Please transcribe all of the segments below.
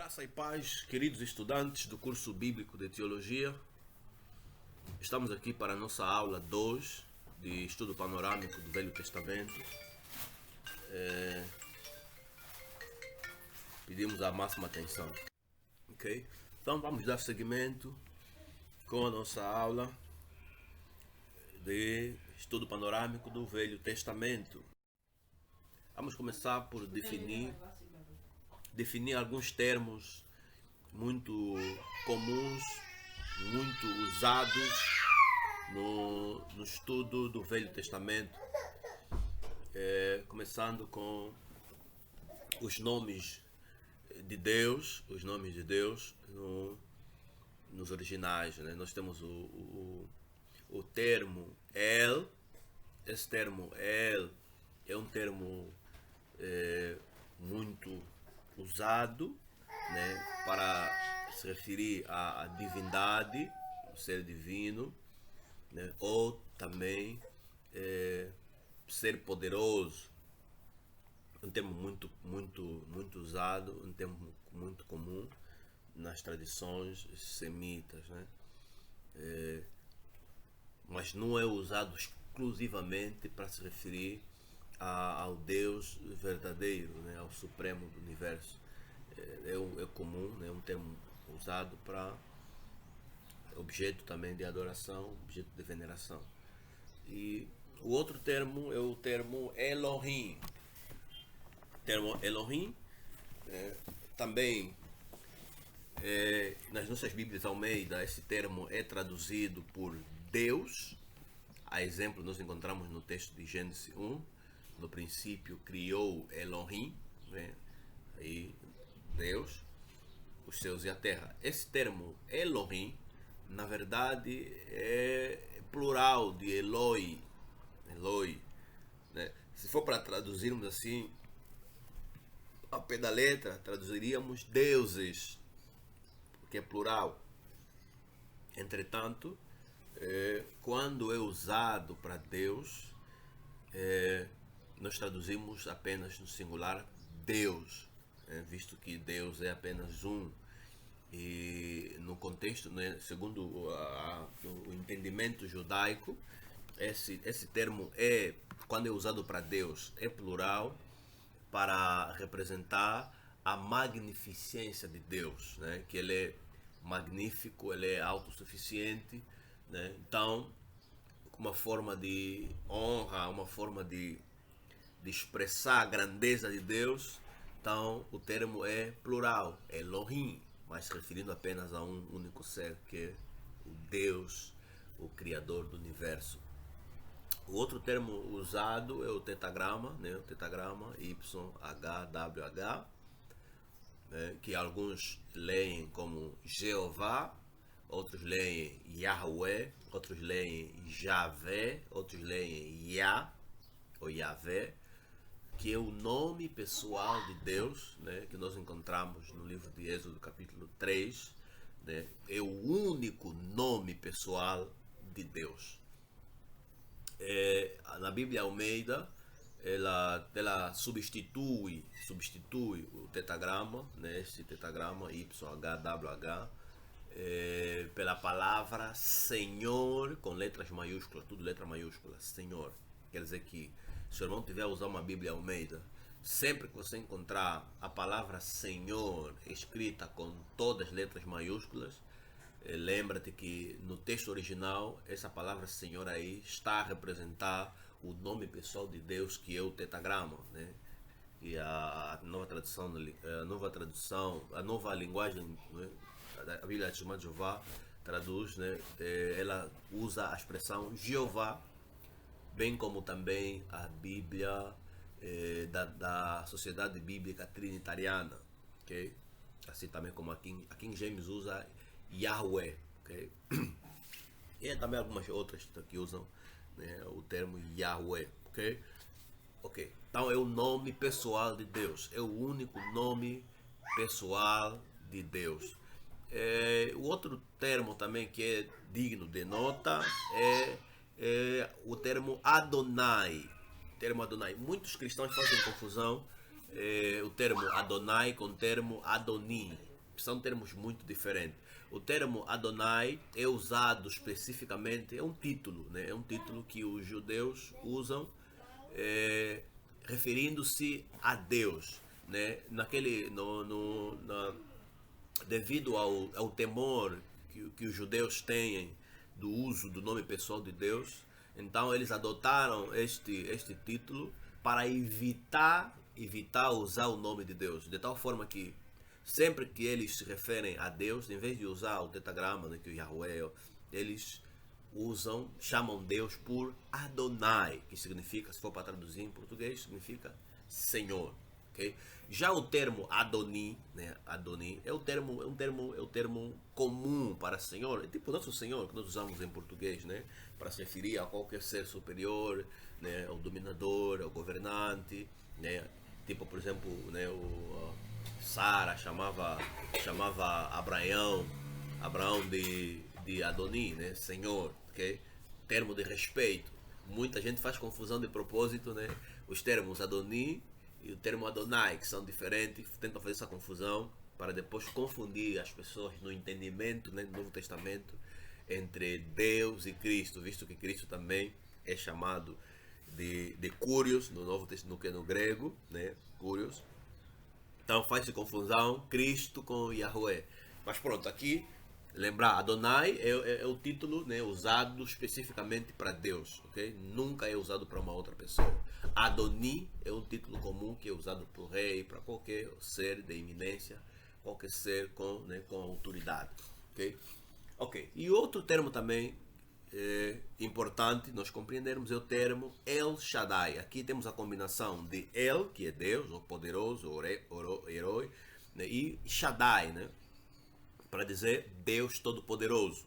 Graça e paz, queridos estudantes do curso bíblico de Teologia. Estamos aqui para a nossa aula 2 de estudo panorâmico do Velho Testamento. Pedimos a máxima atenção. Ok? Então vamos dar seguimento com a nossa aula de estudo panorâmico do Velho Testamento. Vamos começar por definir alguns termos muito comuns, muito usados no estudo do Velho Testamento, começando com os nomes de Deus, nos originais, né? Nós temos o termo El. Esse termo El é um termo muito usado, né, para se referir à divindade, o ser divino, né, ou também ser poderoso. Um termo muito usado, um termo muito comum nas tradições semitas, né? Mas não é usado exclusivamente para se referir ao Deus verdadeiro, né, ao Supremo do Universo. É comum, né, um termo usado para objeto também de adoração, objeto de veneração. E o outro termo é o termo Elohim. O termo Elohim também nas nossas Bíblias Almeida, esse termo é traduzido por Deus. A exemplo, nós encontramos no texto de Gênesis 1, no princípio criou Elohim, né? Aí Deus, os céus e a terra. Esse termo Elohim, na verdade, é plural de Eloi, né? Se for para traduzirmos assim, ao pé da letra, traduziríamos deuses, porque é plural. Entretanto, quando é usado para Deus, nós traduzimos apenas no singular Deus, visto que Deus é apenas um. E no contexto, né, segundo o entendimento judaico, esse termo quando é usado para Deus, é plural para representar a magnificência de Deus, né? Que ele é magnífico, ele é autossuficiente, né? Então, uma forma de honra, uma forma de expressar a grandeza de Deus, então o termo é plural, Elohim, mas se referindo apenas a um único ser, que é o Deus, o Criador do Universo. O outro termo usado é o tetagrama, né? O tetagrama YHWH, né? Que alguns leem como Jeová, outros leem Yahweh, outros leem Javé, outros leem Yah ou Yahvé, que é o nome pessoal de Deus, né, que nós encontramos no livro de Êxodo capítulo 3, né, é o único nome pessoal de Deus. Na Bíblia Almeida, ela substitui o tetagrama, né, esse tetagrama YHWH, pela palavra Senhor, com letras maiúsculas, tudo letra maiúscula, Senhor. Quer dizer que, se o irmão tiver a usar uma Bíblia Almeida, sempre que você encontrar a palavra Senhor escrita com todas as letras maiúsculas, lembra-te que no texto original, essa palavra Senhor aí está a representar o nome pessoal de Deus, que é o tetagrama, né? E a nova linguagem, né? A Bíblia de Jeová traduz, né? Ela usa a expressão Jeová, bem como também a Bíblia da Sociedade Bíblica Trinitariana, okay? Assim também como a King James usa Yahweh, okay? E também algumas outras que usam, né, o termo Yahweh, ok? Então é o nome pessoal de Deus, é o único nome pessoal de Deus. O outro termo também que é digno de nota é o termo Adonai. Muitos cristãos fazem confusão o termo Adonai com o termo Adoni. são termos muito diferentes. O termo Adonai é usado especificamente, é um título, né? É um título que os judeus usam referindo-se a Deus, né? Devido ao temor que os judeus têm do uso do nome pessoal de Deus, então eles adotaram este título para evitar usar o nome de Deus, de tal forma que sempre que eles se referem a Deus, em vez de usar o tetragrama, né, que o Yahweh, eles chamam Deus por Adonai, que significa, se for para traduzir em português, significa Senhor. Okay? Já o termo Adoni, né, Adoni é o termo comum para Senhor, é tipo o nosso Senhor que nós usamos em português, né, para se referir a qualquer ser superior, né, ao dominador, ao governante, né, tipo por exemplo, né, Sara chamava Abraão de Adoni, né, Senhor, okay? Termo de respeito. Muita gente faz confusão de propósito, né? Os termos Adoni e o termo Adonai, que são diferentes, tentam fazer essa confusão para depois confundir as pessoas no entendimento, né, do Novo Testamento entre Deus e Cristo, visto que Cristo também é chamado de Kyrios no Novo Testamento, no grego, né, Kyrios. Então faz-se confusão Cristo com Yahweh. Mas pronto, aqui lembrar, Adonai é o título, né, usado especificamente para Deus, ok? Nunca é usado para uma outra pessoa. Adoni é um título comum que é usado para o rei, para qualquer ser de eminência, qualquer ser com autoridade, ok? Ok. E outro termo também importante nós compreendermos é o termo El Shaddai. Aqui temos a combinação de El, que é Deus, ou poderoso, ou herói, né, e Shaddai, né, para dizer Deus Todo-Poderoso.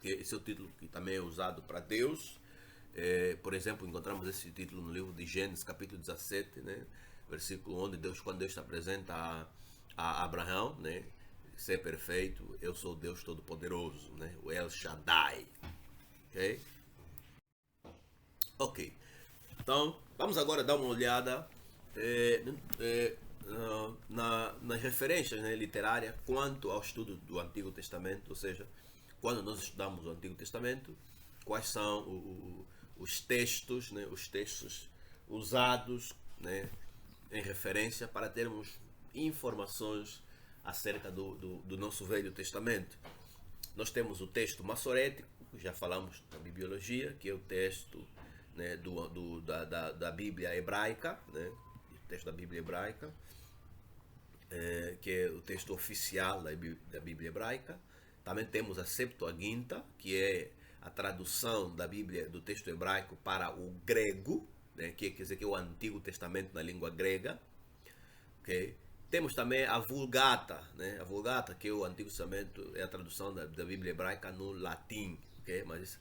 Esse é o título que também é usado para Deus. Por exemplo, encontramos esse título no livro de Gênesis, capítulo 17, né, versículo onde quando Deus se apresenta a Abraão, né, ser perfeito, eu sou Deus Todo-Poderoso, né, o El Shaddai. Ok? Ok. Então, vamos agora dar uma olhada nas referências, né, literárias quanto ao estudo do Antigo Testamento, ou seja, quando nós estudamos o Antigo Testamento, quais são os textos, né, os textos usados, né, em referência para termos informações acerca do nosso Velho Testamento. Nós temos o texto massorético, já falamos da bibliologia, que é o texto, né, da Bíblia hebraica, né, o texto da Bíblia hebraica, que é o texto oficial da Bíblia hebraica. Também temos a Septuaginta, que é a tradução da Bíblia, do texto hebraico para o grego, né, que quer dizer que é o Antigo Testamento na língua grega. Okay? Temos também a Vulgata, né? A Vulgata, que é o Antigo Testamento, é a tradução da Bíblia hebraica no latim, okay? Mas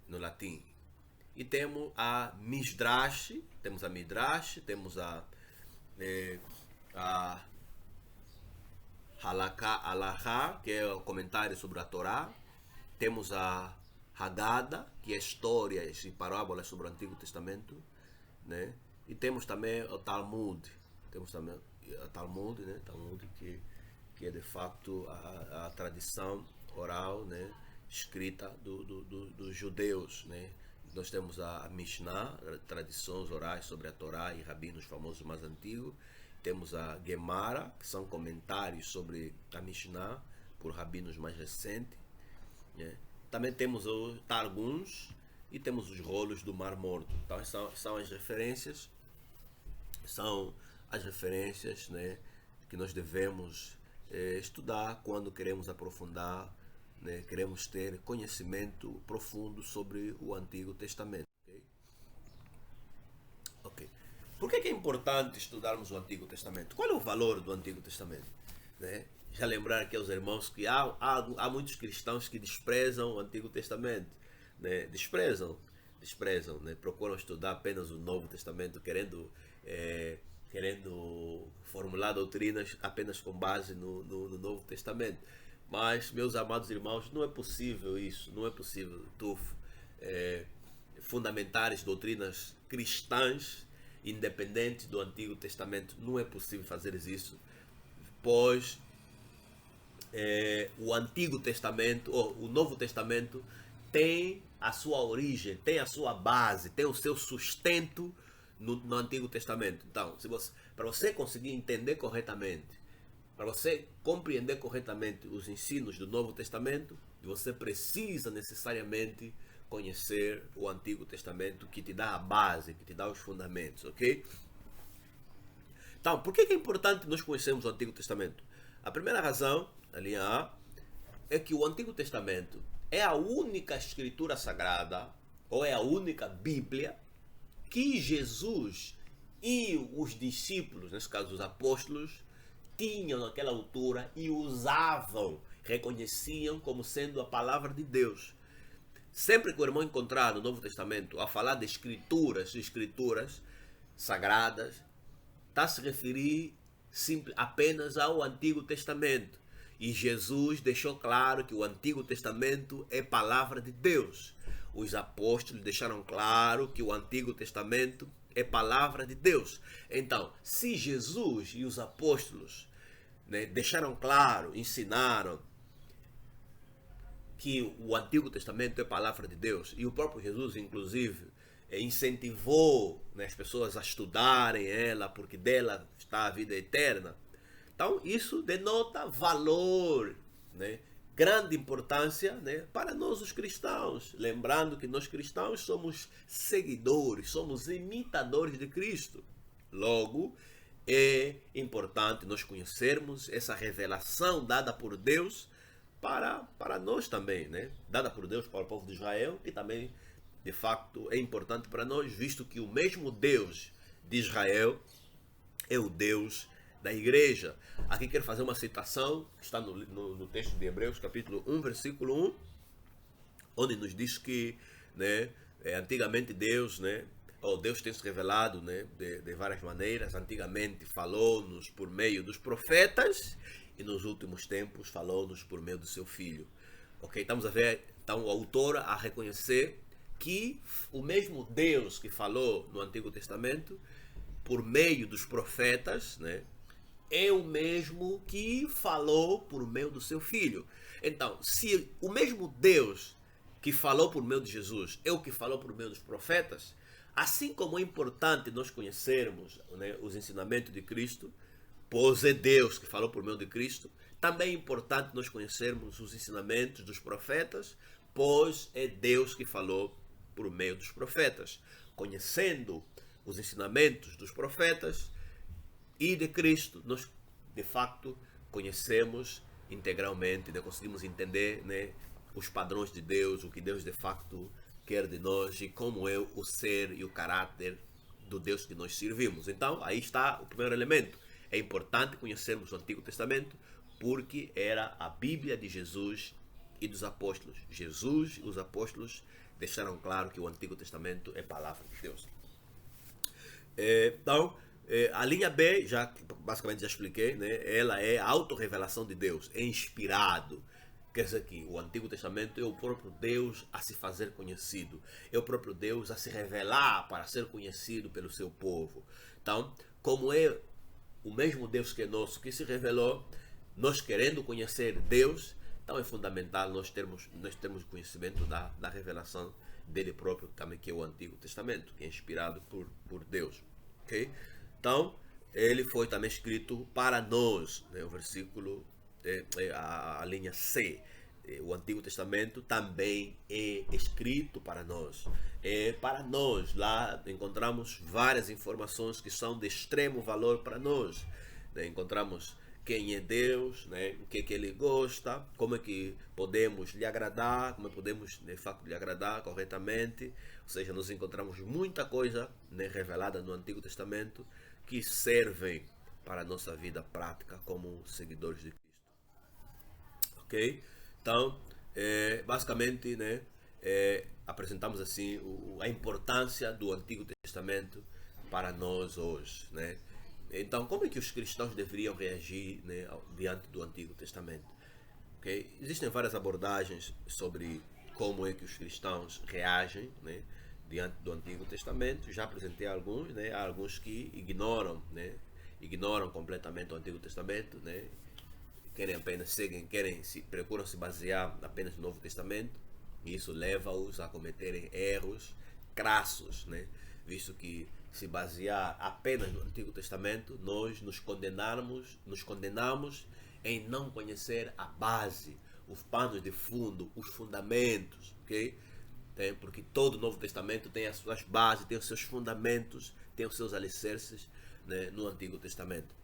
no latim. E temos a Midrash, temos a Halakha, que é o comentário sobre a Torá. Temos a Haggadah, que é histórias e parábolas sobre o Antigo Testamento, né? E temos também o Talmud. Temos também a Talmud, né? Talmud que é de facto a tradição oral, né, escrita dos judeus, né? Nós temos a Mishnah, tradições orais sobre a Torá e rabinos famosos mais antigos. Temos a Gemara, que são comentários sobre a Mishnah por rabinos mais recentes, né? Também temos os Targums e temos os rolos do Mar Morto. Então são as referências, né, que nós devemos estudar quando queremos aprofundar, né, queremos ter conhecimento profundo sobre o Antigo Testamento. Ok. Por que é importante estudarmos o Antigo Testamento? Qual é o valor do Antigo Testamento? Né? Já lembrar aqui aos irmãos que há muitos cristãos que desprezam o Antigo Testamento, né? Desprezam, né? Procuram estudar apenas o Novo Testamento, querendo formular doutrinas apenas com base no Novo Testamento. Mas, meus amados irmãos, não é possível isso, não é possível tu fundamentares doutrinas cristãs independentes do Antigo Testamento. Não é possível fazer isso, pois o Antigo Testamento, ou o Novo Testamento, tem a sua origem, tem a sua base, tem o seu sustento no Antigo Testamento. Então, para você conseguir entender corretamente, para você compreender corretamente os ensinos do Novo Testamento, você precisa necessariamente conhecer o Antigo Testamento, que te dá a base, que te dá os fundamentos, ok? Então, por que é importante nós conhecermos o Antigo Testamento? A primeira razão, a linha A, é que o Antigo Testamento é a única escritura sagrada, ou é a única Bíblia, que Jesus e os discípulos, nesse caso os apóstolos, tinham naquela altura e usavam, reconheciam como sendo a palavra de Deus. Sempre que o irmão encontrar no Novo Testamento a falar de escrituras sagradas, está a se referir apenas ao Antigo Testamento. E Jesus deixou claro que o Antigo Testamento é palavra de Deus. Os apóstolos deixaram claro que o Antigo Testamento é palavra de Deus. Então, se Jesus e os apóstolos, né, deixaram claro, ensinaram que o Antigo Testamento é palavra de Deus, e o próprio Jesus, inclusive, incentivou, né, as pessoas a estudarem ela, porque dela está a vida eterna. Então, isso denota valor, né, grande importância, né, para nós os cristãos. Lembrando que nós cristãos somos seguidores, somos imitadores de Cristo. Logo, é importante nós conhecermos essa revelação dada por Deus para nós também, né? Dada por Deus para o povo de Israel, e também, de facto, é importante para nós, visto que o mesmo Deus de Israel é o Deus da igreja. Aqui quero fazer uma citação que está no texto de Hebreus, capítulo 1, versículo 1, onde nos diz que, né, antigamente Deus, né, Deus tem se revelado, né, de várias maneiras. Antigamente falou-nos por meio dos profetas, e nos últimos tempos falou-nos por meio do seu Filho. Ok? Estamos a ver, então, o autor a reconhecer que o mesmo Deus que falou no Antigo Testamento por meio dos profetas, né, é o mesmo que falou por meio do seu Filho. Então, se o mesmo Deus que falou por meio de Jesus é o que falou por meio dos profetas, assim como é importante nós conhecermos, né, os ensinamentos de Cristo, pois é Deus que falou por meio de Cristo, também é importante nós conhecermos os ensinamentos dos profetas, pois é Deus que falou por meio dos profetas. Conhecendo os ensinamentos dos profetas e de Cristo, nós de facto conhecemos integralmente, né? Conseguimos entender, né, os padrões de Deus, o que Deus de facto quer de nós e como é o ser e o caráter do Deus que nós servimos. Então, aí está o primeiro elemento. É importante conhecermos o Antigo Testamento porque era a Bíblia de Jesus e dos apóstolos. Jesus e os apóstolos deixaram claro que o Antigo Testamento é palavra de Deus. Então, a linha B, basicamente já expliquei, né? Ela é a autorrevelação de Deus, é inspirado. Quer dizer que o Antigo Testamento é o próprio Deus a se fazer conhecido, é o próprio Deus a se revelar para ser conhecido pelo seu povo. Então, como é o mesmo Deus que é nosso, que se revelou, nós querendo conhecer Deus, então é fundamental nós termos conhecimento da revelação dele próprio, também, que é o Antigo Testamento, que é inspirado por Deus. Okay? Então, ele foi também escrito para nós, né? O versículo, a linha C. O Antigo Testamento também é escrito para nós. Para nós, lá encontramos várias informações que são de extremo valor para nós. Encontramos quem é Deus, né? O que é que Ele gosta, como é que podemos lhe agradar, como podemos de facto lhe agradar corretamente. Ou seja, nós encontramos muita coisa, né, revelada no Antigo Testamento que servem para a nossa vida prática como seguidores de Cristo. Ok? Então, basicamente, né, apresentamos assim a importância do Antigo Testamento para nós hoje, né? Então, como é que os cristãos deveriam reagir, né, diante do Antigo Testamento? Okay? Existem várias abordagens sobre como é que os cristãos reagem, né, diante do Antigo Testamento. Já apresentei alguns, né? Há alguns que ignoram, né, ignoram completamente o Antigo Testamento, né, querem apenas procuram se basear apenas no Novo Testamento, e isso leva-os a cometerem erros crassos, né? Visto que se basear apenas no Antigo Testamento, nós nos condenamos em não conhecer a base, os panos de fundo, os fundamentos, ok? Porque todo o Novo Testamento tem as suas bases, tem os seus fundamentos, tem os seus alicerces, né, no Antigo Testamento.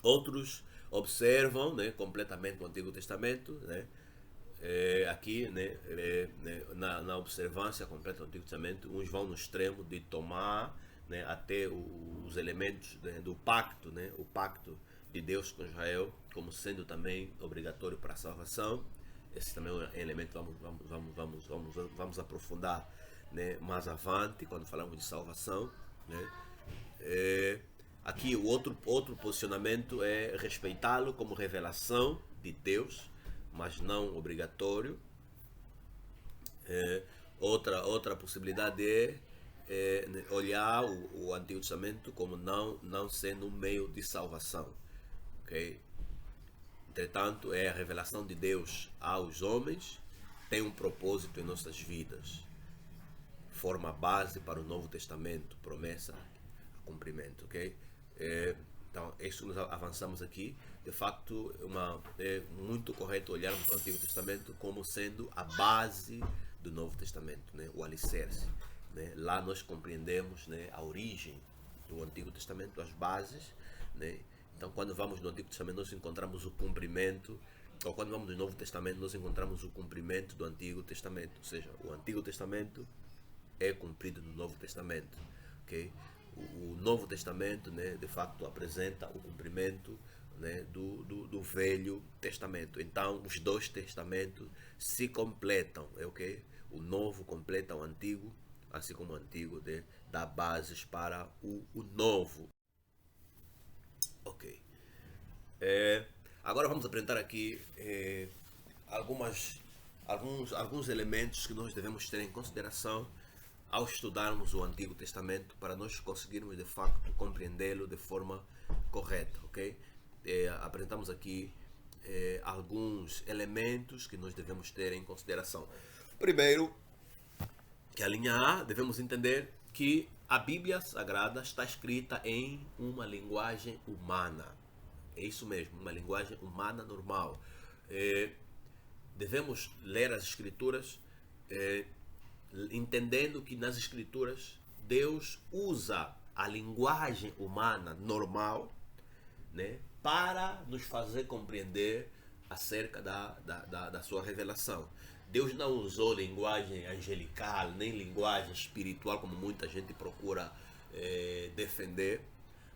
Outros observam, né, completamente o Antigo Testamento, né, aqui, né, na observância completa do Antigo Testamento. Uns vão no extremo de tomar, né, até os elementos, né, do pacto, né, o pacto de Deus com Israel, como sendo também obrigatório para a salvação. Esse também é um elemento que vamos aprofundar, né, mais avante, quando falamos de salvação, né. Aqui o outro posicionamento é respeitá-lo como revelação de Deus, mas não obrigatório. Outra possibilidade é olhar o Antigo Testamento como não sendo um meio de salvação, ok? Entretanto, é a revelação de Deus aos homens, tem um propósito em nossas vidas, forma base para o Novo Testamento, promessa, cumprimento, ok? Então, isso nós avançamos aqui. De facto, é muito correto olharmos para o Antigo Testamento como sendo a base do Novo Testamento, né? O alicerce, né? Lá nós compreendemos, né, a origem do Antigo Testamento, as bases, né? Então, quando vamos no Antigo Testamento, nós encontramos o cumprimento, ou quando vamos no Novo Testamento, nós encontramos o cumprimento do Antigo Testamento. Ou seja, o Antigo Testamento é cumprido no Novo Testamento, ok? O Novo Testamento, né, de facto apresenta o cumprimento, né, do Velho Testamento. Então, os dois testamentos se completam, ok? O Novo completa o Antigo, assim como o Antigo, né, dá bases para o Novo. Ok. Agora vamos apresentar aqui alguns elementos que nós devemos ter em consideração ao estudarmos o Antigo Testamento, para nós conseguirmos de facto compreendê-lo de forma correta, ok? Apresentamos aqui alguns elementos que nós devemos ter em consideração. Primeiro, que a linha A, devemos entender que a Bíblia Sagrada está escrita em uma linguagem humana. É isso mesmo, uma linguagem humana normal. Devemos ler as Escrituras entendendo que nas Escrituras Deus usa a linguagem humana normal, né, para nos fazer compreender acerca da sua revelação. Deus não usou linguagem angelical, nem linguagem espiritual, como muita gente procura defender,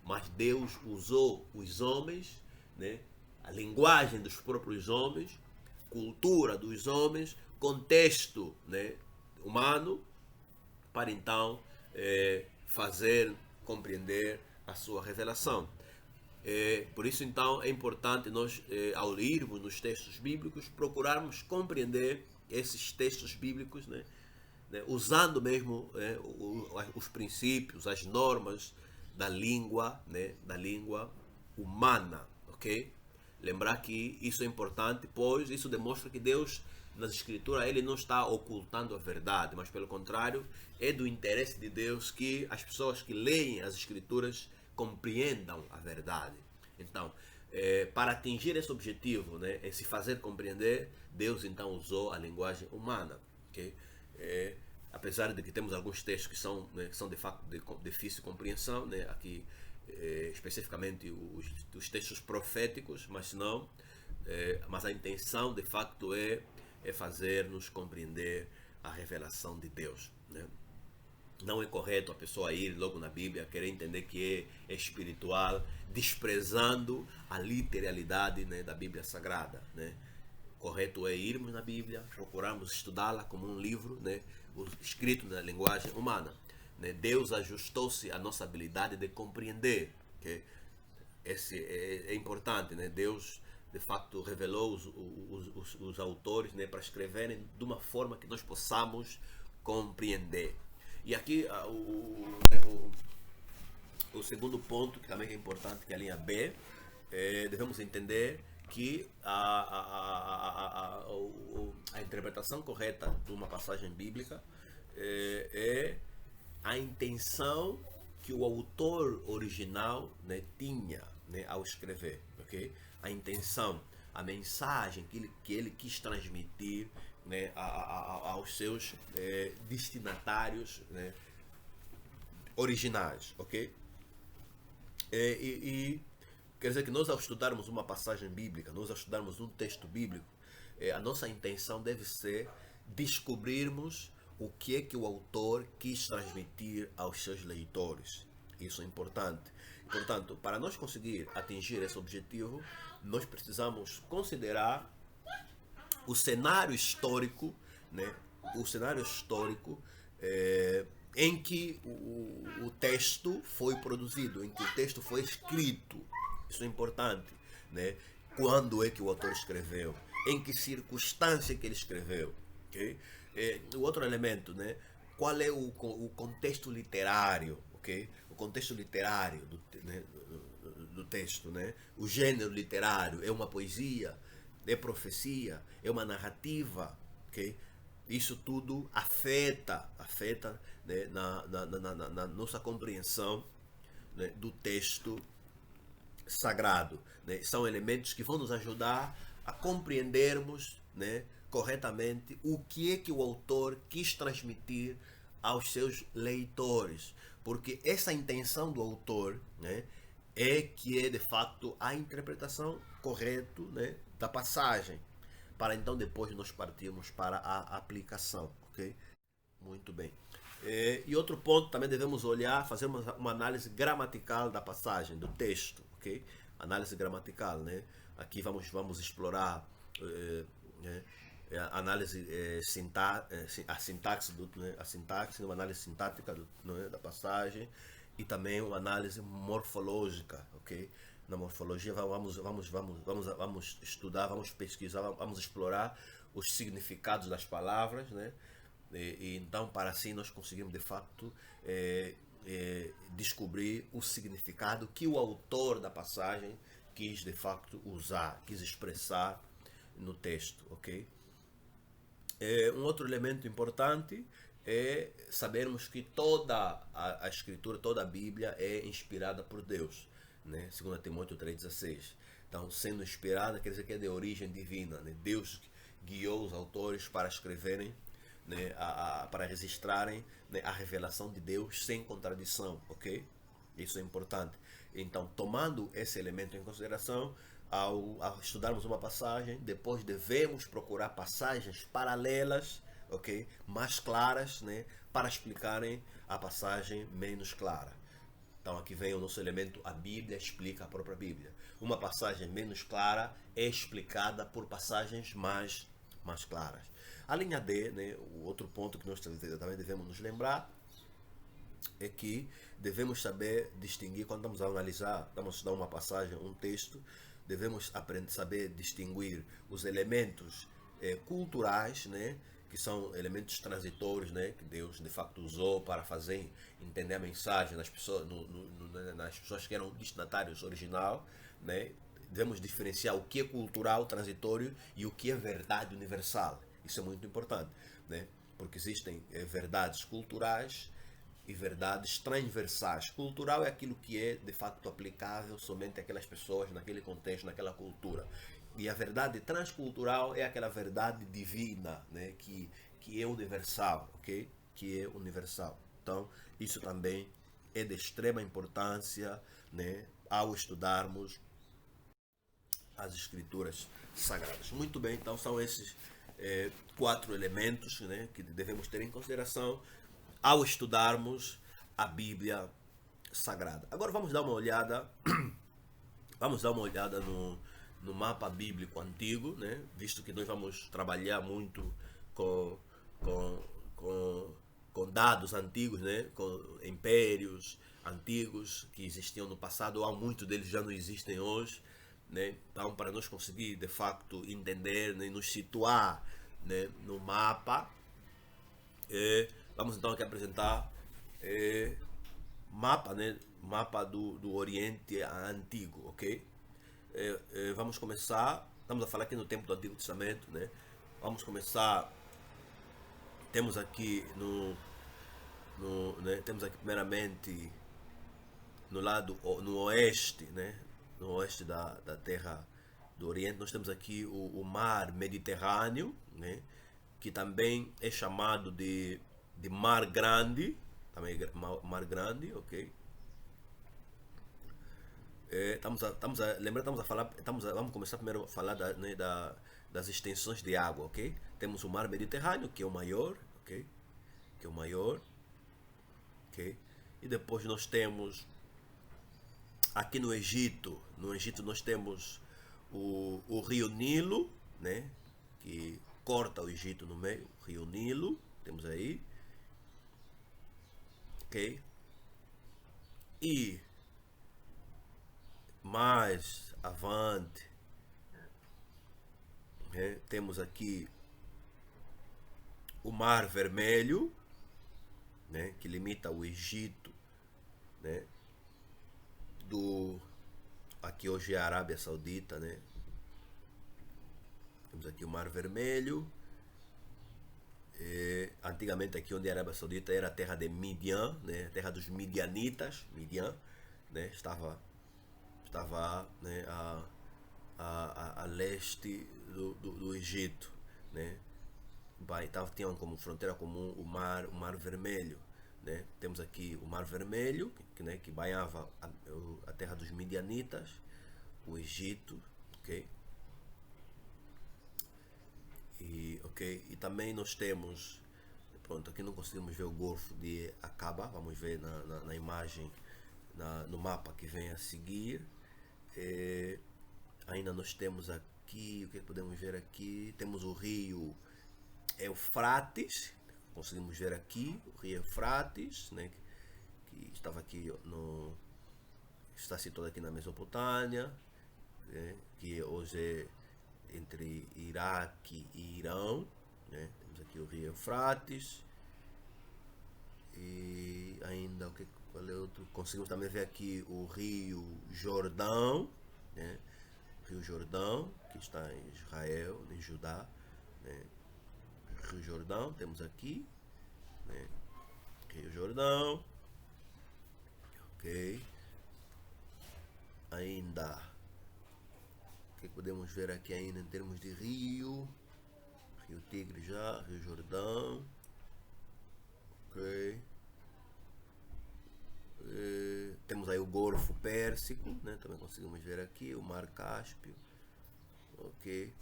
mas Deus usou os homens, né, a linguagem dos próprios homens, cultura dos homens, contexto, né, humano, para então fazer compreender a sua revelação. Por isso, então, é importante nós, ao irmos nos textos bíblicos, procurarmos compreender esses textos bíblicos, né, usando mesmo os princípios, as normas da língua, né, da língua humana, ok? Lembrar que isso é importante, pois isso demonstra que Deus, nas Escrituras, ele não está ocultando a verdade, mas pelo contrário, é do interesse de Deus que as pessoas que leem as Escrituras compreendam a verdade. Então, para atingir esse objetivo, né, se fazer compreender, Deus então usou a linguagem humana, okay? Apesar de que temos alguns textos que são, né, que são de fato de difícil compreensão, né, aqui especificamente os textos proféticos, mas não, mas a intenção de facto é fazer-nos compreender a revelação de Deus, né? Não é correto a pessoa ir logo na Bíblia, querer entender que é espiritual, desprezando a literalidade, né, da Bíblia Sagrada, né? Correto é irmos na Bíblia, procurarmos estudá-la como um livro, né, escrito na linguagem humana, né? Deus ajustou-se à nossa habilidade de compreender, que esse é importante, né? Deus de facto revelou os autores, né, para escreverem de uma forma que nós possamos compreender. E aqui o segundo ponto, que também é importante, que é a linha B, devemos entender que a interpretação correta de uma passagem bíblica é a intenção que o autor original, né, tinha, né, ao escrever, ok? A intenção, a mensagem que ele quis transmitir, né, aos seus destinatários, né, originais, ok? Quer dizer que nós, ao estudarmos uma passagem bíblica, nós ao estudarmos um texto bíblico, a nossa intenção deve ser descobrirmos o que é que o autor quis transmitir aos seus leitores. Isso é importante. Portanto, para nós conseguir atingir esse objetivo, nós precisamos considerar o cenário histórico, né? O cenário histórico em que o texto foi produzido, em que o texto foi escrito. Isso é importante, né? Quando é que o autor escreveu? Em que circunstância que ele escreveu? Okay? O outro elemento, né? Qual é o contexto literário? Okay? O contexto literário do texto, né? O gênero literário é uma poesia, é profecia, é uma narrativa, okay? Isso tudo afeta, né, na nossa compreensão, né, do texto sagrado, né? São elementos que vão nos ajudar a compreendermos, né, corretamente o que é que o autor quis transmitir aos seus leitores, porque essa intenção do autor, né, é que é de facto a interpretação correta, né, da passagem, para então depois nós partirmos para a aplicação, ok? Muito bem. E outro ponto também devemos olhar, fazer uma análise gramatical da passagem, do texto, ok? Análise gramatical, né? Aqui vamos explorar né, a análise a sintaxe, né, uma análise sintática né, da passagem, e também uma análise morfológica, ok? Na morfologia vamos estudar, vamos pesquisar, vamos explorar os significados das palavras, né? E então, para assim nós conseguimos de facto descobrir o significado que o autor da passagem quis de facto usar, quis expressar no texto, ok? Um outro elemento importante é sabermos que toda a escritura, toda a Bíblia é inspirada por Deus, né? 2 Timóteo 3,16. Então, sendo inspirada, quer dizer que é de origem divina, né? Deus guiou os autores para escreverem, né, para registrarem, né, a revelação de Deus sem contradição, ok? Isso é importante. Então, tomando esse elemento em consideração, ao estudarmos uma passagem, depois devemos procurar passagens paralelas, ok? Mais claras, né, para explicarem a passagem menos clara. Então aqui vem o nosso elemento, a Bíblia explica a própria Bíblia. Uma passagem menos clara é explicada por passagens mais claras. A linha D, né, o outro ponto que nós também devemos nos lembrar, é que devemos saber distinguir, quando estamos a analisar, estamos a estudar uma passagem, um texto, devemos saber distinguir os elementos culturais, né, que são elementos transitórios, né, que Deus de facto usou para fazer entender a mensagem das pessoas, nas pessoas que eram destinatários original, né. Devemos diferenciar o que é cultural, transitório, e o que é verdade universal. Isso é muito importante, né, porque existem verdades culturais e verdades transversais. Cultural é aquilo que é de facto aplicável somente àquelas pessoas, naquele contexto, naquela cultura. E a verdade transcultural é aquela verdade divina, né, que é universal, ok? Que é universal. Então, isso também é de extrema importância, né, ao estudarmos as escrituras sagradas. Muito bem, então são esses 4 elementos, né, que devemos ter em consideração ao estudarmos a Bíblia Sagrada. Agora vamos dar uma olhada, no mapa bíblico antigo, né? Visto que nós vamos trabalhar muito com dados antigos, né? Com impérios antigos que existiam no passado, há muitos deles já não existem hoje, né? Então, para nós conseguir de facto entender, né, nos situar, né, no mapa, vamos então aqui apresentar mapa, né, mapa do Oriente Antigo, ok? vamos começar, estamos a falar aqui no tempo do Antigo Testamento, né? Vamos começar, temos aqui né, temos aqui primeiramente no lado, no oeste, né? No oeste da terra do Oriente, nós temos aqui o mar Mediterrâneo, né? Que também é chamado de Mar Grande, também Mar Grande, ok? Estamos a falar, vamos começar primeiro a falar né, das extensões de água, ok? Temos o mar Mediterrâneo, que é o maior, ok? Que é o maior, ok? E depois nós temos, aqui no Egito nós temos o rio Nilo, né? Que corta o Egito no meio, o rio Nilo, temos aí, ok? E mais avante, né, temos aqui o Mar Vermelho, né, que limita o Egito, né, aqui hoje é a Arábia Saudita, né? Temos aqui o Mar Vermelho. Antigamente aqui onde é a Arábia Saudita era a terra de Midian, né, a terra dos midianitas, Midian, né, estava né, a leste do Egito, né? Tinham como fronteira comum o mar Vermelho, né? Temos aqui o Mar Vermelho, né, que banhava a terra dos midianitas, o Egito, ok? E também nós temos, pronto, aqui não conseguimos ver o Golfo de Aqaba, vamos ver na imagem, no mapa que vem a seguir. Ainda nós temos aqui, o que podemos ver aqui? Temos o rio Eufrates, conseguimos ver aqui o rio Eufrates, né, que estava aqui está situado aqui na Mesopotâmia, né, que hoje é entre Iraque e Irão, né? Temos aqui o rio Eufrates. E ainda qual é outro? Conseguimos também ver aqui o rio Jordão, né? O rio Jordão, que está em Israel, em Judá, né? Rio Jordão, temos aqui, né? Rio Jordão, ok. Ainda, o que podemos ver aqui ainda em termos de rio? Rio Tigre já, Rio Jordão, ok. Temos aí o Golfo Pérsico, né? Também conseguimos ver aqui o Mar Cáspio, ok.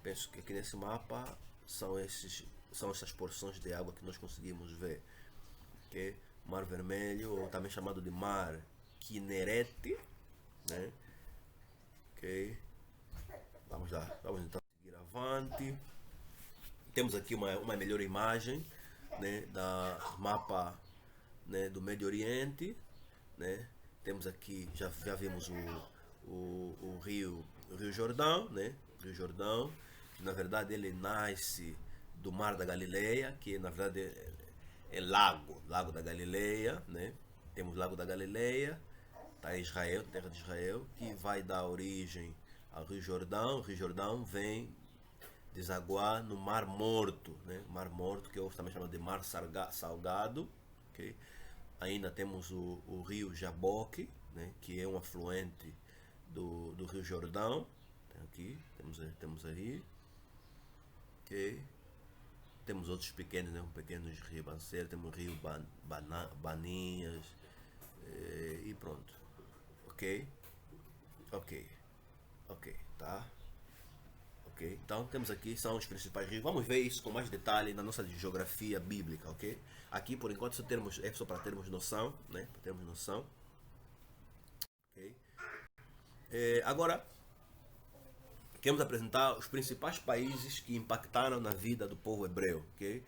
Penso que aqui nesse mapa são essas porções de água que nós conseguimos ver, ok. Mar Vermelho, ou também chamado de Mar Quinerete, né? Ok. Vamos lá, vamos então seguir avante. Temos aqui uma melhor imagem, né, da mapa, né, do Médio Oriente, né? Temos aqui, já vimos o rio Jordão, né? O Rio Jordão, que na verdade ele nasce do Mar da Galileia, que na verdade é lago da Galileia, né? Temos Lago da Galileia, está em Israel, terra de Israel, que vai dar origem ao Rio Jordão. O Rio Jordão vem desaguar no Mar Morto, né? Mar Morto, que hoje também chama de Mar Salgado, okay? Ainda temos o rio Jaboque, né? Que é um afluente do Rio Jordão. Aqui temos aí, okay? Temos outros pequenos, né? Pequenos ribanceiros, temos o rio Baninhas, e pronto, ok, tá. Okay. Então temos aqui, são os principais rios. Vamos ver isso com mais detalhe na nossa geografia bíblica, ok? Aqui por enquanto é só para termos noção, né? Para termos noção. Okay. Agora queremos apresentar os principais países que impactaram na vida do povo hebreu, ok?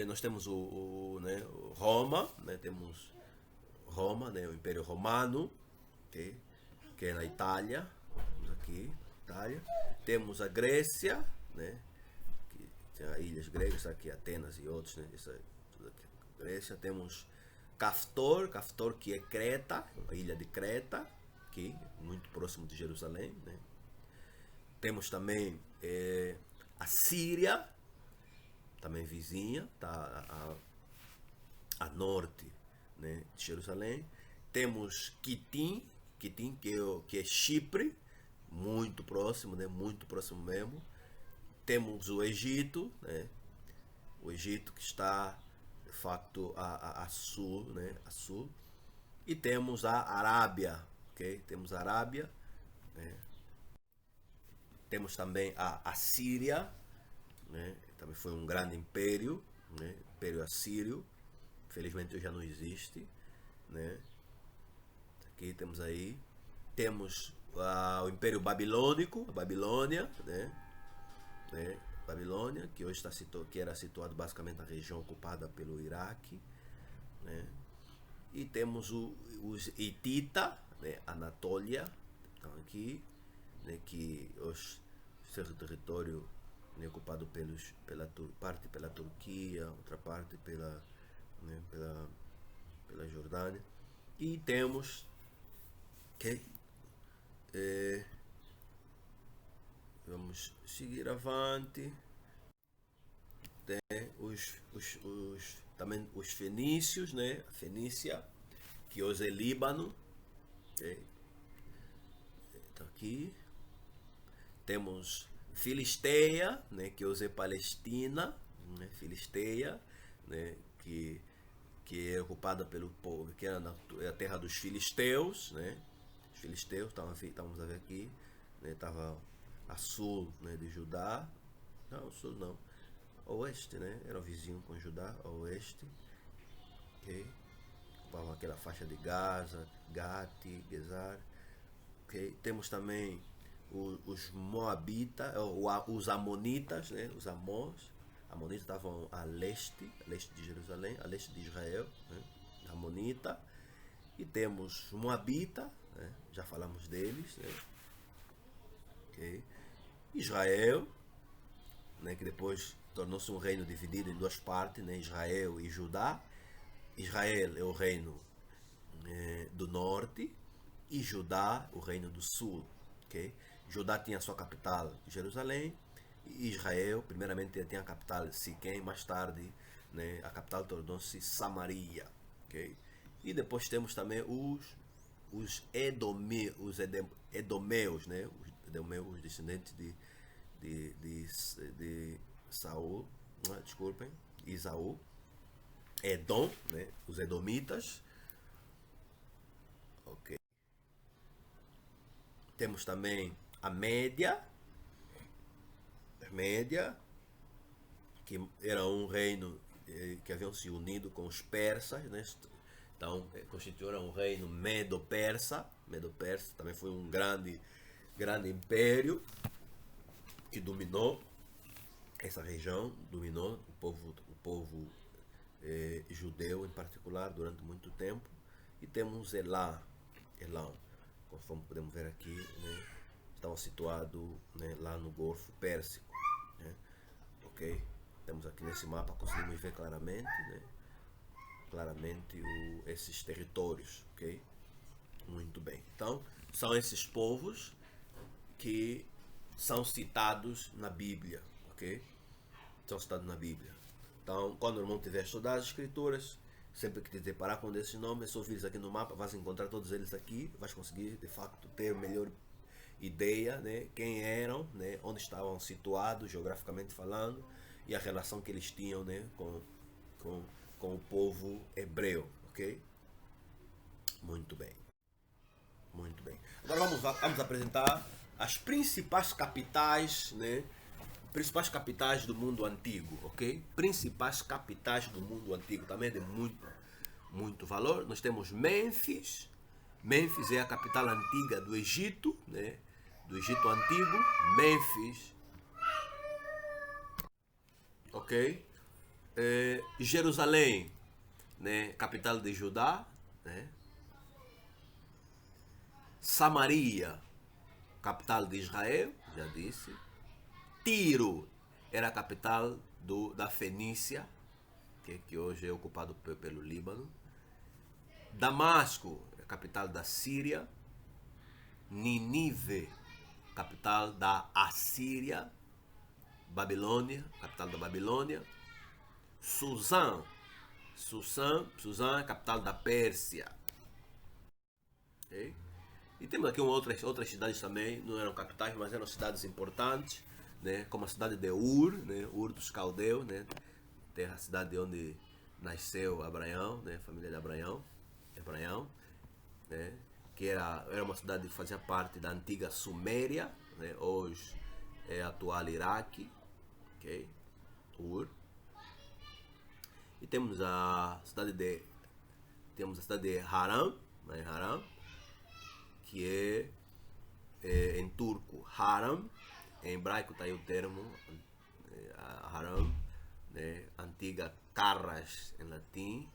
Nós temos né, Roma, né? Temos Roma, né? O Império Romano, ok? Que é na Itália, aqui. Itália. Temos a Grécia, né? Que tem ilhas gregas, aqui Atenas e outros, né? Tudo aqui. Grécia. Temos Caftor que é Creta, a ilha de Creta, aqui, muito próximo de Jerusalém, né? Temos também a Síria, também vizinha, tá a norte, né, de Jerusalém. Temos Quitim que é Chipre, muito próximo, né, muito próximo mesmo. Temos o Egito, né, o Egito que está de facto a sul, né, a sul. E temos a Arábia, ok? Temos a Arábia, né? Temos também a Síria, né? Também foi um grande império, né? Império Assírio, infelizmente hoje já não existe, né? Aqui temos aí, temos o Império Babilônico, a Babilônia, né? Babilônia, que hoje que era situado basicamente na região ocupada pelo Iraque, né? E temos os Hitita, né? Anatólia, estão aqui, né? Que hoje seu território, né? Ocupado parte pela Turquia, outra parte né? pela Jordânia. E temos vamos seguir avante. Tem também os fenícios, né? A Fenícia, que hoje é Líbano. Okay? Tá aqui. Temos Filisteia, né? Que hoje é Palestina, né? Filisteia, né? Que é ocupada pelo povo, que era a terra dos filisteus, né? Os filisteus, estamos a ver aqui, né? Estava a sul, né, de Judá, não, sul não, oeste, né? Era o vizinho com Judá, oeste, ok? Ocupavam aquela faixa de Gaza, Gati, Gezar, ok? Temos também os Moabitas, os Amonitas, né? Os Amonitas estavam a leste de Jerusalém, a leste de Israel, né? Amonita. E temos Moabita, né? Já falamos deles, né? Okay. Israel, né? Que depois tornou-se um reino dividido em duas partes, né? Israel e Judá. Israel é o reino do norte e Judá o reino do sul, okay? Judá tinha sua capital Jerusalém, e Israel primeiramente tinha a capital Siquém, mais tarde, né, a capital tornou-se Samaria, okay? E depois temos também os Edomeus, né, os descendentes de Saul, desculpem, Isaú, Edom, né, os Edomitas, ok? Temos também a Média, que era um reino que haviam se unido com os persas, né? Então constituíram um reino medo-persa. Medo-persa também foi um grande império que dominou essa região, dominou o povo judeu em particular durante muito tempo. E temos Elam, conforme podemos ver aqui, né? Estava situado, né, lá no Golfo Pérsico, né? Ok? Temos aqui nesse mapa, conseguimos ver claramente, né? Claramente esses territórios, ok? Muito bem. Então, são esses povos que são citados na Bíblia, ok? São citados na Bíblia. Então, quando o irmão tiver estudado as escrituras, sempre que te deparar com esses nomes, é só vir aqui no mapa, vais encontrar todos eles aqui, vais conseguir de facto ter melhor ideia, né, quem eram, né, onde estavam situados geograficamente falando, e a relação que eles tinham, né, com o povo hebreu, ok? Muito bem. Muito bem. Agora vamos apresentar as principais capitais, né? Principais capitais do mundo antigo, ok? Principais capitais do mundo antigo, também é de muito valor. Nós temos Mênfis. Mênfis é a capital antiga do Egito, né? Do Egito antigo. Mênfis, ok? Jerusalém, né? Capital de Judá, né? Samaria, capital de Israel, já disse. Tiro era a capital da Fenícia, que hoje é ocupado pelo Líbano. Damasco, capital da Síria. Nínive, capital da Assíria. Babilônia, capital da Babilônia. Suzã, capital da Pérsia. Okay? E temos aqui outras cidades também, não eram capitais, mas eram cidades importantes, né? Como a cidade de Ur, né? Ur dos Caldeus, né? Terra, a cidade onde nasceu Abraão, né? A família de Abraão, né? Que era uma cidade que fazia parte da antiga Suméria, né? Hoje é atual Iraque, ok? Ur. E temos a cidade de Haran, né? Haran, que é em turco Haram, em hebraico está aí o termo Haram, né? Antiga Carras em latim.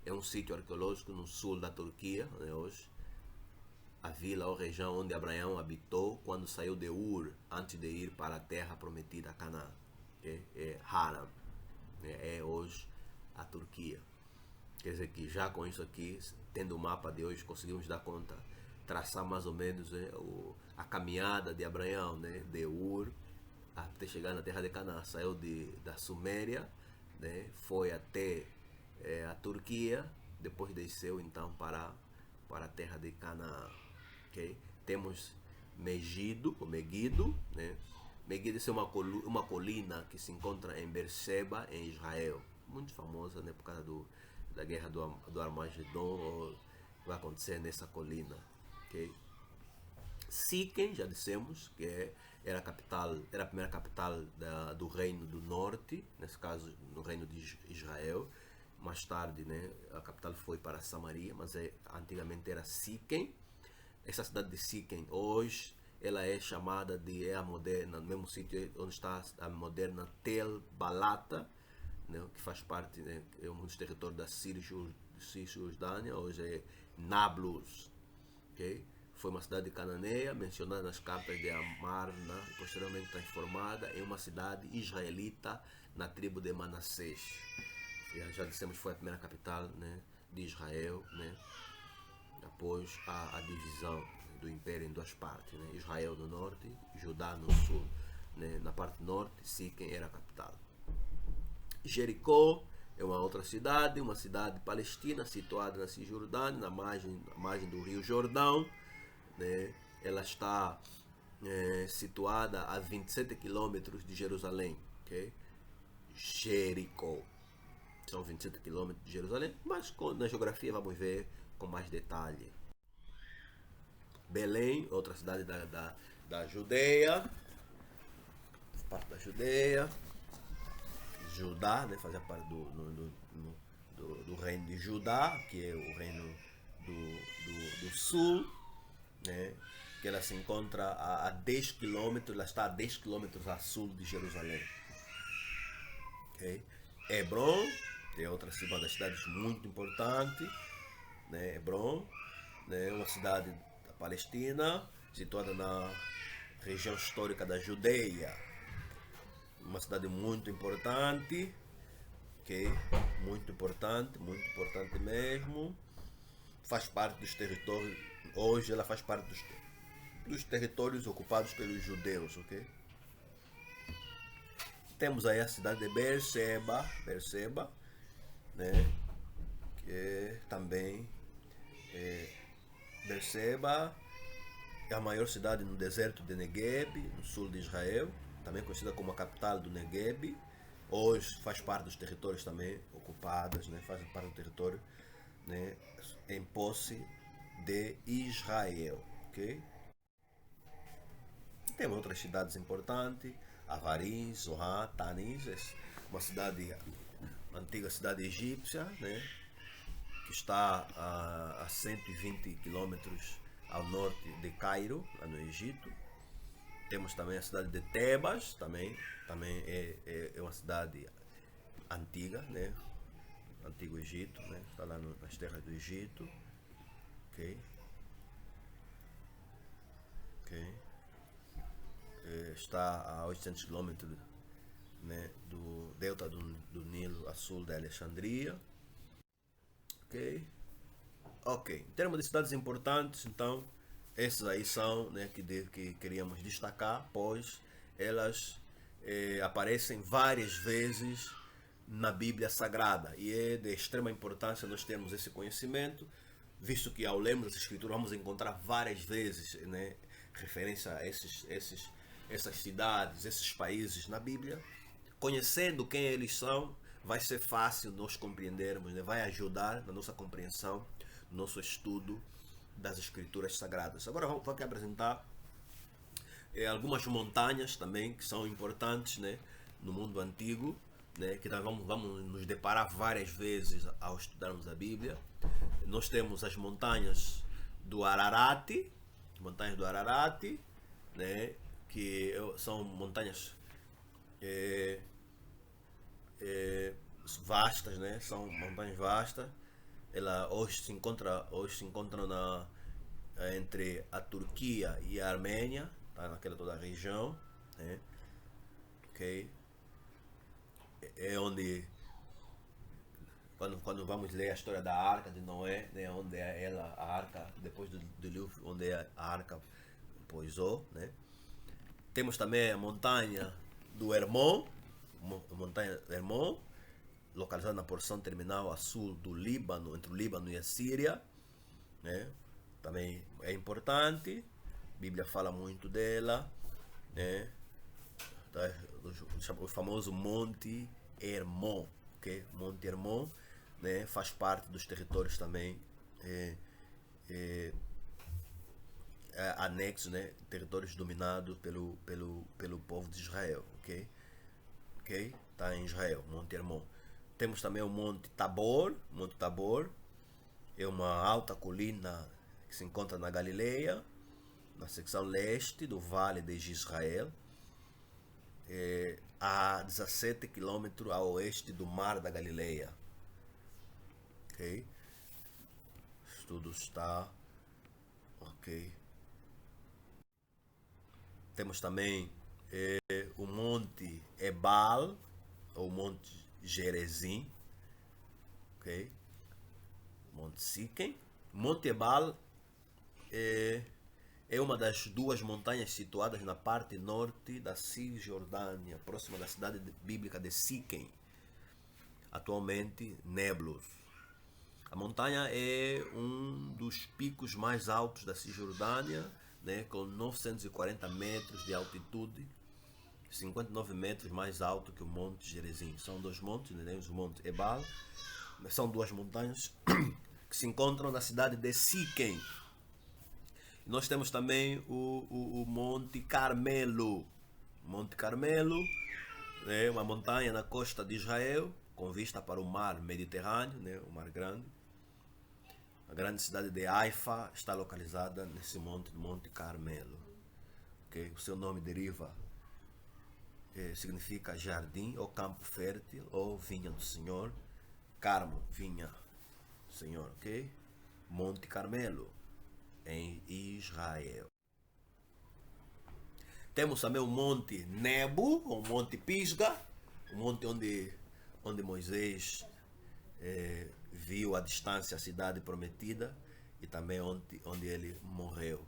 É um sítio arqueológico no sul da Turquia, né? Hoje a vila ou região onde Abraão habitou quando saiu de Ur, antes de ir para a terra prometida, Canaã. É Haram, é hoje a Turquia. Quer dizer que já com isso aqui, tendo o mapa de hoje, conseguimos dar conta, traçar mais ou menos a caminhada de Abraão, né, de Ur até chegar na terra de Canaã. Saiu da Suméria, né, foi até a Turquia, depois desceu então para a terra de Canaã. Okay? Temos Megido, né? Megido é uma colina que se encontra em Berseba, em Israel, muito famosa, né, por causa da guerra do Armagedon, vai acontecer nessa colina. Okay? Siquém, já dissemos, que era a primeira capital do Reino do Norte, nesse caso no Reino de Israel. Mais tarde, né, a capital foi para Samaria, mas antigamente era Siquém. Essa cidade de Siquém, hoje, ela é chamada de a moderna, no mesmo sítio onde está a moderna Tel Balata, né, que faz parte, né, é um dos territórios da Cisjordânia, hoje é Nablus. Okay? Foi uma cidade cananeia, mencionada nas cartas de Amarna, e posteriormente transformada em uma cidade israelita na tribo de Manassés. Já dissemos que foi a primeira capital, né, de Israel, né, após a divisão do império em duas partes, né, Israel no norte, Judá no sul. Né, na parte norte, Siquém era a capital. Jericó é uma cidade palestina situada na Cisjordânia, na margem do rio Jordão. Né, ela está situada a 27 quilômetros de Jerusalém. Okay? Jericó. São 27 quilômetros de Jerusalém, mas na geografia vamos ver com mais detalhe. Belém, outra cidade da Judeia, parte da Judeia. Judá, né, fazia parte do reino de Judá, que é o reino do sul, né, que ela se encontra a 10 quilômetros, ela está a 10 quilômetros a sul de Jerusalém. Okay? Hebron é outra uma das cidades muito importante, né? Hebron, né? Uma cidade da Palestina, situada na região histórica da Judeia. Uma cidade muito importante, ok? Muito importante mesmo. Faz parte dos territórios, hoje ela faz parte dos territórios ocupados pelos judeus, ok? Temos aí a cidade de Berseba, né? Que também Berseba é a maior cidade no deserto de Negueb, no sul de Israel, também conhecida como a capital do Negueb. Hoje faz parte dos territórios também ocupados, né? Faz parte do território, né, em posse de Israel, ok? Temos outras cidades importantes, Avarim, Zohar, Tanis, uma antiga cidade egípcia, né, que está a 120 quilômetros ao norte de Cairo, lá no Egito. Temos também a cidade de Tebas, também é uma cidade antiga, né, antigo Egito, né, está lá nas terras do Egito, ok? Está a 800 quilômetros, né, do delta do Nilo a sul da Alexandria, ok? Ok, em termos de cidades importantes, então, essas aí são, né, que queríamos destacar, pois elas aparecem várias vezes na Bíblia Sagrada e é de extrema importância nós termos esse conhecimento, visto que ao lermos as Escrituras vamos encontrar várias vezes, né, referência a essas cidades, esses países na Bíblia. Conhecendo quem eles são, vai ser fácil nós compreendermos, né? Vai ajudar na nossa compreensão, no nosso estudo das Escrituras Sagradas. Agora vou aqui apresentar algumas montanhas também que são importantes, né, no mundo antigo, né, que nós vamos nos deparar várias vezes ao estudarmos a Bíblia. Nós temos as montanhas do Ararat, né, que são montanhas vastas, né? São montanhas vastas. Ela hoje se encontra entre a Turquia e a Armênia, tá naquela toda a região, né? Ok? É onde quando vamos ler a história da Arca de Noé, né? Onde a arca depois do dilúvio, onde a arca pousou, né? Temos também a montanha do Hermon, localizada na porção terminal a sul do Líbano, entre o Líbano e a Síria, né? Também é importante, a Bíblia fala muito dela, né? O famoso Monte Hermon, okay? Monte Hermon, né? Faz parte dos territórios também anexos, né? Territórios dominados pelo povo de Israel, ok? Ok? Está em Israel, Monte Hermon. Temos também o Monte Tabor. Monte Tabor é uma alta colina que se encontra na Galileia, na secção leste do Vale de Israel, a 17 km a oeste do Mar da Galileia. Ok? Tudo está ok. Temos também o Monte Ebal, ou Monte Gerizim, ok? Monte Siquem. Monte Ebal é uma das duas montanhas situadas na parte norte da Cisjordânia, próxima da cidade bíblica de Siquem, atualmente Nablus. A montanha é um dos picos mais altos da Cisjordânia, né, com 940 metros de altitude, 59 metros mais alto que o Monte Gerizim. São dois montes, né, o Monte Ebal, são duas montanhas que se encontram na cidade de Siquem. Nós temos também o Monte Carmelo. Monte Carmelo é uma montanha na costa de Israel, com vista para o mar Mediterrâneo, né, o mar grande. A grande cidade de Haifa está localizada nesse Monte Carmelo. Okay? O seu nome deriva, significa jardim ou campo fértil ou vinha do Senhor. Carmo, vinha do Senhor, ok? Monte Carmelo, em Israel. Temos também o Monte Nebo, ou Monte Pisga, o monte onde Moisés viu à distância a cidade prometida e também onde ele morreu.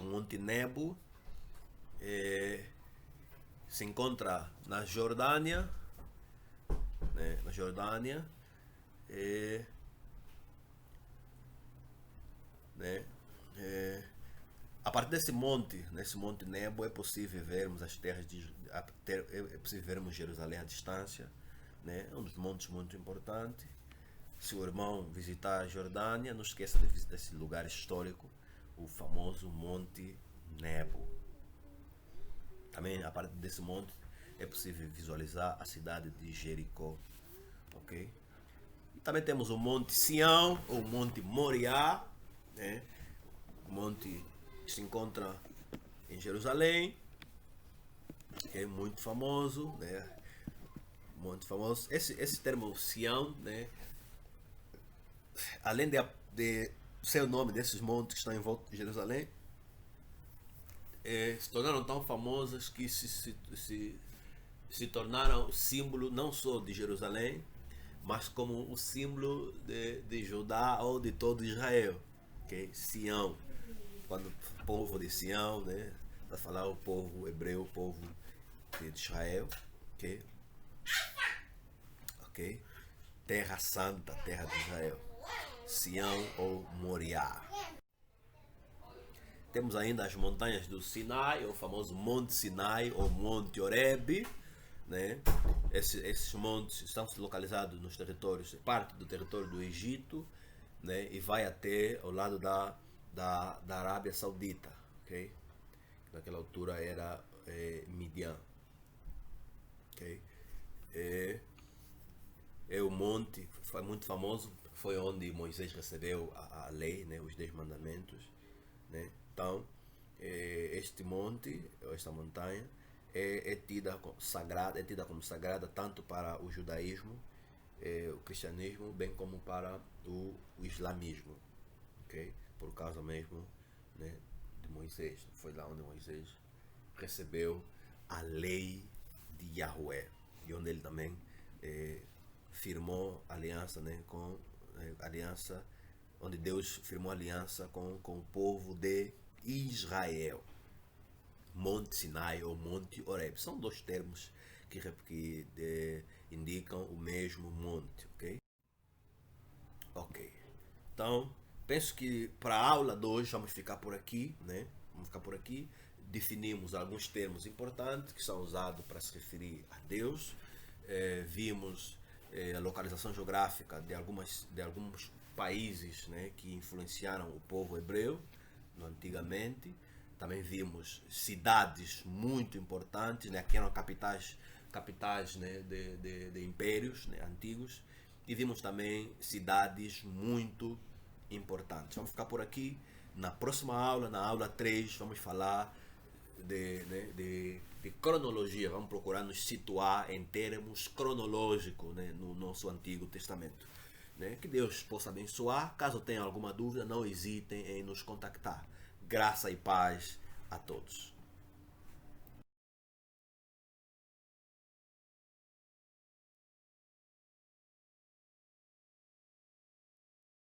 O Monte Nebo se encontra na Jordânia, né? Na Jordânia, né? A partir desse monte, nesse Monte Nebo, é possível vermos as terras é possível vermos Jerusalém à distância, né? É um dos montes muito importantes. Se o irmão visitar a Jordânia, não esqueça de visitar esse lugar histórico, o famoso Monte Nebo. Também a partir desse monte é possível visualizar a cidade de Jericó, ok? E também temos o Monte Sião, ou Monte Moriá, né? O monte que se encontra em Jerusalém, que é muito famoso, né? Muito famoso. Esse termo Sião, né? Além de ser o nome desses montes que estão em volta de Jerusalém, se tornaram tão famosas que se tornaram símbolo não só de Jerusalém, mas como o símbolo de Judá ou de todo Israel, okay? Sião, quando o povo de Sião, né, para falar o povo hebreu, o povo de Israel, okay? Ok? Terra Santa, terra de Israel, Sião ou Moriá. Temos ainda as montanhas do Sinai, o famoso Monte Sinai ou Monte Horebe, né? Esses montes estão localizados nos territórios, parte do território do Egito, né? E vai até ao lado da Arábia Saudita, ok? Naquela altura era Midian, ok? O monte foi muito famoso, foi onde Moisés recebeu a lei, né? Os 10 mandamentos, né? Então, este monte, esta montanha, é tida como sagrada tanto para o judaísmo, o cristianismo, bem como para o islamismo, okay? Por causa mesmo, né, de Moisés. Foi lá onde Moisés recebeu a lei de Yahweh e onde ele também firmou aliança, né, com aliança, onde Deus firmou aliança com o povo de Israel. Monte Sinai ou Monte Horeb são dois termos que indicam o mesmo monte, ok? Ok. Então, penso que para a aula de hoje vamos ficar por aqui, né? Vamos ficar por aqui. Definimos alguns termos importantes que são usados para se referir a Deus. Vimos a localização geográfica de alguns países, né, que influenciaram o povo hebreu antigamente. Também vimos cidades muito importantes, né, que eram capitais, né, de impérios, né, antigos. E vimos também cidades muito importantes. Vamos ficar por aqui. Na próxima aula, na aula 3, vamos falar de cronologia. Vamos procurar nos situar em termos cronológicos, né, no nosso Antigo Testamento. Né? Que Deus possa abençoar. Caso tenha alguma dúvida, não hesitem em nos contactar. Graça e paz a todos.